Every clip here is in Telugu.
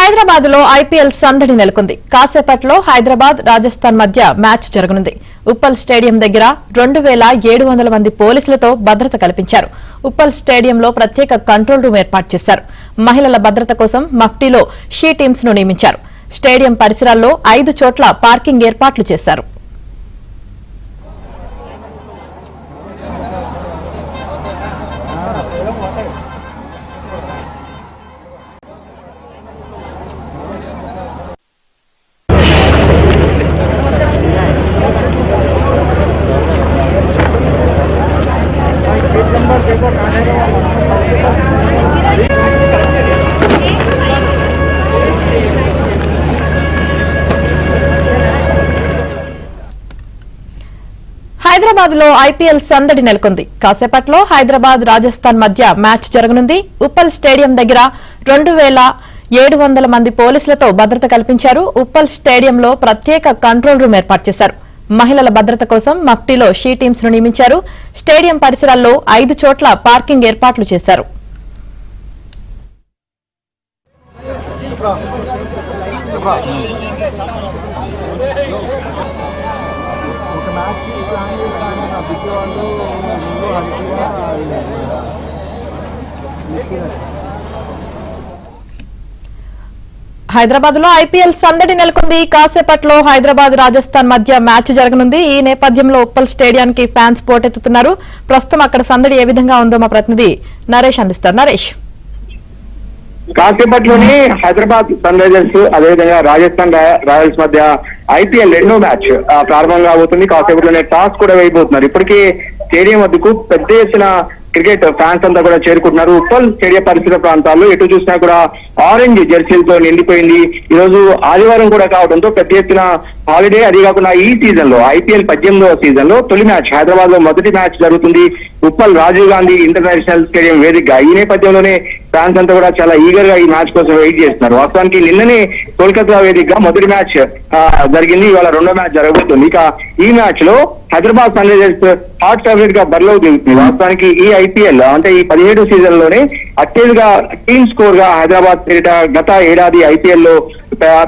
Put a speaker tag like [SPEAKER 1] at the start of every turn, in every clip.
[SPEAKER 1] హైదరాబాద్ లో ఐపీఎల్ సందడి నెలకొంది. కాసేపట్లో హైదరాబాద్ రాజస్థాన్ మధ్య మ్యాచ్ జరగనుంది. ఉప్పల్ స్టేడియం దగ్గర 2700 మంది పోలీసులతో భద్రత కల్పించారు. ఉప్పల్ స్టేడియంలో ప్రత్యేక కంట్రోల్ రూమ్ ఏర్పాటు చేశారు. మహిళల భద్రత కోసం మఫ్టీలో షీ టీమ్స్ ను నియమించారు. స్టేడియం పరిసరాల్లో 5 చోట్ల పార్కింగ్ ఏర్పాట్లు చేశారు. హైదరాబాద్ లో ఐపీఎల్ సందడి నెలకొంది. కాసేపట్లో హైదరాబాద్ రాజస్థాన్ మధ్య మ్యాచ్ జరగనుంది. ఉప్పల్ స్టేడియం దగ్గర 2700 మంది పోలీసులతో భద్రత కల్పించారు. ఉప్పల్ స్టేడియంలో ప్రత్యేక కంట్రోల్ రూమ్ ఏర్పాటు చేశారు. మహిళల భద్రత కోసం మఫ్టీలో షీ టీమ్స్ ను నియమించారు. స్టేడియం పరిసరాల్లో 5 చోట్ల పార్కింగ్ ఏర్పాట్లు చేశారు. హైదరాబాద్ లో ఐపీఎల్ సందడి నెలకొంది. కాసేపట్లో హైదరాబాద్ రాజస్థాన్ మధ్య మ్యాచ్ జరగనుంది. ఈ నేపథ్యంలో ఉప్పల్ స్టేడియానికి ఫ్యాన్స్ పోటెత్తుతున్నారు. ప్రస్తుతం అక్కడ సందడి ఏ విధంగా ఉందో మా ప్రతినిధి నరేష్ అందిస్తారు. నరేష్,
[SPEAKER 2] కాసేపట్లోనే హైదరాబాద్ సన్ రైజర్స్ అదేవిధంగా రాజస్థాన్ రాయల్స్ మధ్య ఐపీఎల్ రెండో మ్యాచ్ ప్రారంభం కాబోతుంది. కాసేపట్లోనే టాస్ కూడా వేయబోతున్నారు. ఇప్పటికే స్టేడియం వద్దకు పెద్ద ఎత్తున క్రికెట్ ఫ్యాన్స్ అంతా కూడా చేరుకుంటున్నారు. ఉప్పల్ స్టేడియం పరిసర ప్రాంతాల్లో ఎటు చూసినా కూడా ఆరెంజ్ జెర్సీలతో నిండిపోయింది. ఈ రోజు ఆదివారం కూడా కావడంతో పెద్ద ఎత్తున హాలిడే. అది కాకుండా ఈ సీజన్ లో ఐపీఎల్ 18వ సీజన్ లో తొలి మ్యాచ్ హైదరాబాద్ లో మొదటి మ్యాచ్ జరుగుతుంది ఉప్పల్ రాజీవ్ గాంధీ ఇంటర్నేషనల్ స్టేడియం వేదికగా. ఈ నేపథ్యంలోనే ఫ్యాన్స్ అంతా కూడా చాలా ఈగర్ గా ఈ మ్యాచ్ కోసం వెయిట్ చేస్తున్నారు. వాస్తవానికి నిన్ననే కోల్కతా వేదికగా మొదటి మ్యాచ్ జరిగింది. ఇవాళ రెండో మ్యాచ్ జరగబోతుంది. ఇక ఈ మ్యాచ్ లో Hyderabad Sunrisers hot favourite గా బరిలో దిగుతుంది. వాస్తవానికి ఈ ఐపీఎల్ అంటే ఈ 17 సీజన్ లోనే అత్యధిక టీమ్ స్కోర్ గా హైదరాబాద్ గత ఏడాది ఐపీఎల్ లో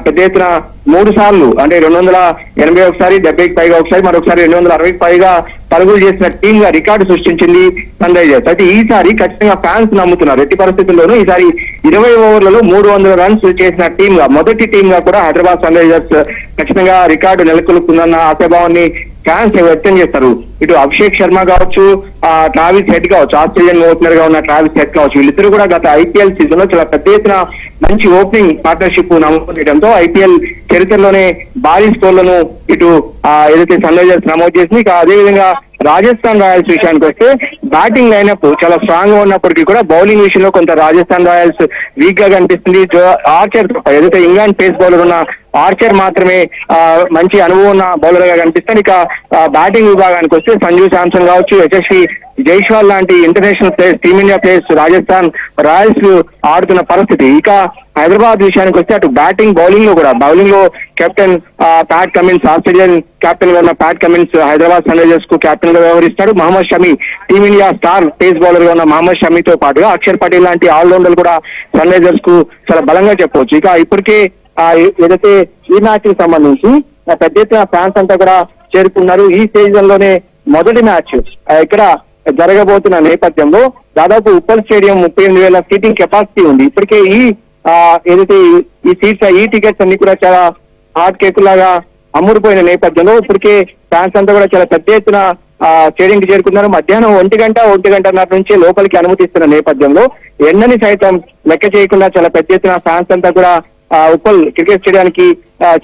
[SPEAKER 2] పెద్ద ఎత్తున 3 సార్లు అంటే 280 ఒకసారి, 70కి పైగా ఒకసారి, మరొకసారి 260కి పైగా పరుగులు చేసిన టీమ్ గా రికార్డు సృష్టించింది సన్ రైజర్స్. అయితే ఈసారి ఖచ్చితంగా ఫ్యాన్స్ నమ్ముతున్నారు. ఎట్టి పరిస్థితుల్లోనూ ఈసారి 20 ఓవర్లలో 300 రన్స్ చేసిన టీమ్ గా మొదటి టీమ్ గా కూడా హైదరాబాద్ సన్ రైజర్స్ ఖచ్చితంగా రికార్డు నెలకొల్పుతుందన్న ఆశాభావాన్ని ఫ్యాన్స్ వ్యక్తం చేస్తారు. ఇటు అభిషేక్ శర్మ కావచ్చు, ట్రావిస్ హెడ్ కావచ్చు, ఆస్ట్రేలియన్ ఓపెనర్ గా ఉన్న ట్రావిస్ హెడ్ కావచ్చు, వీళ్ళిద్దరూ కూడా గత ఐపీఎల్ సీజన్ లో చాలా పెద్ద ఎత్తున మంచి ఓపెనింగ్ పార్ట్నర్షిప్ నమోదు ఐపీఎల్ చరిత్రలోనే భారీ స్కోర్లను ఇటు ఏదైతే సన్ రైజర్స్ నమోదు చేసింది. ఇక అదేవిధంగా రాజస్థాన్ రాయల్స్ విషయానికి వస్తే బ్యాటింగ్ లైనప్ చాలా స్ట్రాంగ్ గా ఉన్నప్పటికీ కూడా బౌలింగ్ విషయంలో కొంత రాజస్థాన్ రాయల్స్ వీక్ గా కనిపిస్తుంది. ఆర్చర్ ఏదైతే ఇంగ్లాండ్ పేస్ బౌలర్ ఉన్న ఆర్చర్ మాత్రమే మంచి అనుభవం ఉన్న బౌలర్ గా కనిపిస్తాడు. ఇక బ్యాటింగ్ విభాగానికి వస్తే సంజు శాంసన్ కావచ్చు, యశస్వి జైస్వాల్ లాంటి international players, team India players Rajasthan Royals ఆడుతున్న పరిస్థితి. ఇక హైదరాబాద్ విషయానికి వస్తే అటు బ్యాటింగ్ బౌలింగ్ లో కూడా బౌలింగ్ లో captain Pat Cummins, Australian captain గా ఉన్న Pat Cummins Hyderabad Sunrisers కు కెప్టెన్ గా వ్యవహరిస్తాడు. Mohammed Shami team India star pace bowler గా ఉన్న మహమ్మద్ షమితో పాటుగా అక్షర్ పటేల్ లాంటి ఆల్రౌండర్ కూడా సన్ రైజర్స్ కు చాలా బలంగా చెప్పవచ్చు. ఇక ఇప్పటికే ఏదైతే ఈ మ్యాచ్ కి సంబంధించి పెద్ద ఎత్తున ఫ్యాన్స్ అంతా కూడా చేరుకున్నారు. ఈ సీజన్ లోనే మొదటి మ్యాచ్ ఇక్కడ జరగబోతున్న నేపథ్యంలో దాదాపు ఉప్పల్ స్టేడియం 38,000 సీటింగ్ కెపాసిటీ ఉంది. ఇప్పటికే ఏదైతే ఈ సీట్స్ ఈ టికెట్స్ అన్ని కూడా చాలా హాట్ కేక్ లాగా అమ్ముడుపోయిన నేపథ్యంలో ఇప్పటికే ఫ్యాన్స్ అంతా కూడా చాలా పెద్ద ఎత్తున స్టేడియం కి చేరుకున్నారు. మధ్యాహ్నం 1-1:30 నుంచి లోపలికి అనుమతిస్తున్న నేపథ్యంలో ఎండని సైతం లెక్క చేయకుండా చాలా పెద్ద ఎత్తున ఫ్యాన్స్ అంతా కూడా ఉప్పల్ క్రికెట్ స్టేడియానికి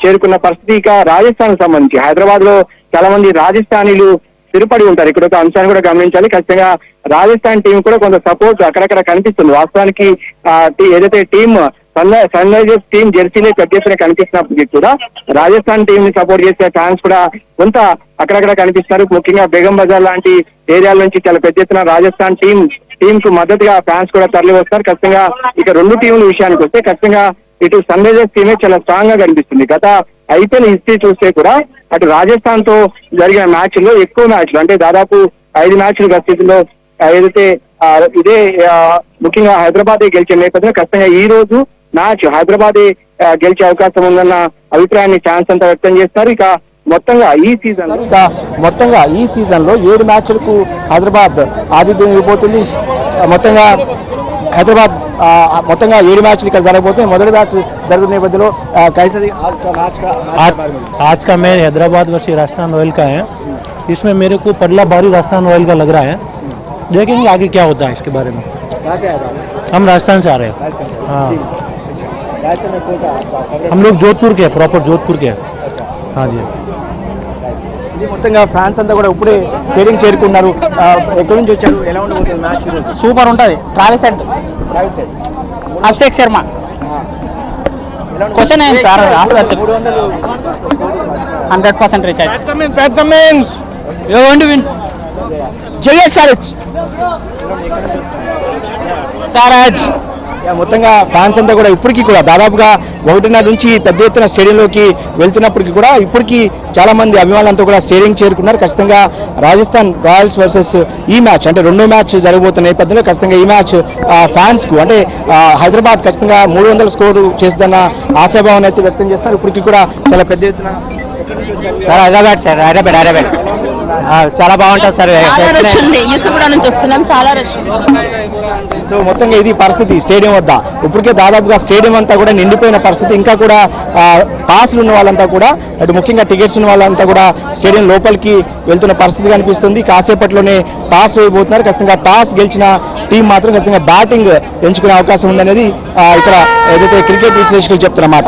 [SPEAKER 2] చేరుకున్న పరిస్థితి. ఇక రాజస్థాన్ కు సంబంధించి హైదరాబాద్ లో చాలా మంది రాజస్థానీలు స్థిరపడి ఉంటారు. ఇక్కడ ఒక అంశాన్ని కూడా గమనించాలి. ఖచ్చితంగా రాజస్థాన్ టీం కూడా కొంత సపోర్ట్ అక్కడక్కడ కనిపిస్తుంది. వాస్తవానికి ఏదైతే టీం సన్ రైజర్స్ టీం జెర్సీలే పెద్ద ఎత్తున కనిపిస్తున్నప్పటికీ కూడా రాజస్థాన్ టీం ని సపోర్ట్ చేసే ఫ్యాన్స్ కూడా కొంత అక్కడక్కడ కనిపిస్తారు. ముఖ్యంగా బేగం బజార్ లాంటి ఏరియాల నుంచి చాలా పెద్ద ఎత్తున రాజస్థాన్ టీం కు మద్దతుగా ఫ్యాన్స్ కూడా తరలి వస్తారు. ఖచ్చితంగా ఇక రెండు టీంల విషయానికి వస్తే ఖచ్చితంగా ఇటు సన్ రైజర్స్ టీమే చాలా స్ట్రాంగ్ గా కనిపిస్తుంది. గత ఐపీఎల్ హిస్టరీ చూస్తే కూడా అటు రాజస్థాన్ తో జరిగిన మ్యాచ్ల్లో ఎక్కువ మ్యాచ్లు అంటే దాదాపు 5 మ్యాచ్లు గత స్థితిలో ఏదైతే ఇదే ముఖ్యంగా హైదరాబాద్ గెలిచిన నేపథ్యంలో ఖచ్చితంగా ఈ రోజు మ్యాచ్ హైదరాబాద్ గెలిచే అవకాశం ఉందన్న అభిప్రాయాన్ని ఛాన్స్ అంతా వ్యక్తం చేస్తున్నారు. ఇక మొత్తంగా ఈ సీజన్ లో 7 మ్యాచ్లకు హైదరాబాద్ ఆతిథ్యం ఇవ్వబోతుంది. మొత్తంగా హైదరాబాద్ మొత్తంగా 7 మ్యాచ్లు ఇక్కడ జరగబోతున్నాయి. మొదటి మ్యాచ్ జరుగుతున్న నేపథ్యంలో
[SPEAKER 3] आज का match Hyderabad versus Rajasthan royal का है। इसमें मेरे को पहला बारी राजस्थान रॉयल का लग रहा है। देखेंगे आगे क्या होता है इसके बारे में। हम राजस्थान से आ रहे हैं। हाँ, हम लोग जोधपुर के, प्रॉपर जोधपुर के। हाँ जी।
[SPEAKER 2] మొత్తంగా ఫ్యాన్స్ అంతా కూడా ఇప్పుడే స్టేడియం చేరుకున్నారు. ఎక్కడి నుంచి వచ్చారు? ఎలా ఉండబోతుంది మ్యాచ్?
[SPEAKER 4] సూపర్ ఉంటుంది. Travel set Abhishek Sharma question ఏంటి సార్? 100% రీచ్ సారాజ్.
[SPEAKER 2] మొత్తంగా ఫ్యాన్స్ అంతా కూడా ఇప్పటికీ కూడా దాదాపుగా 1:30 నుంచి పెద్ద ఎత్తున స్టేడియంలోకి వెళ్తున్నప్పటికీ కూడా ఇప్పటికీ చాలా మంది అభిమానులంతా కూడా స్టేడియం చేరుకున్నారు. ఖచ్చితంగా రాజస్థాన్ రాయల్స్ వర్సెస్ ఈ మ్యాచ్ అంటే రెండో మ్యాచ్ జరగబోతున్న నేపథ్యంలో ఖచ్చితంగా ఈ మ్యాచ్ ఫ్యాన్స్ కు అంటే హైదరాబాద్ ఖచ్చితంగా 300 స్కోర్ చేస్తున్న ఆశాభావం అయితే వ్యక్తం చేస్తున్నారు. ఇప్పటికీ కూడా చాలా పెద్ద ఎత్తున
[SPEAKER 4] హైదరాబాద్ సార్, హైదరాబాద్ చాలా బాగుంటుంది సార్.
[SPEAKER 5] రష్ ఉంది. యూసుఫ్గూడ నుంచి వస్తున్నాం, చాలా రష్ ఉంది.
[SPEAKER 2] సో మొత్తంగా ఇది పరిస్థితి స్టేడియం వద్ద. ఇప్పటికే దాదాపుగా స్టేడియం అంతా కూడా నిండిపోయిన పరిస్థితి. ఇంకా కూడా పాస్లు ఉన్న వాళ్ళంతా కూడా అటు ముఖ్యంగా టికెట్స్ ఉన్న వాళ్ళంతా కూడా స్టేడియం లోపలికి వెళ్తున్న పరిస్థితి కనిపిస్తుంది. కాసేపట్లోనే టాస్ వేయబోతున్నారు. ఖచ్చితంగా టాస్ గెలిచిన టీం మాత్రం ఖచ్చితంగా బ్యాటింగ్ ఎంచుకునే అవకాశం ఉందనేది ఇక్కడ ఏదైతే క్రికెట్ విశ్లేషకులు చెప్తున్నమాట.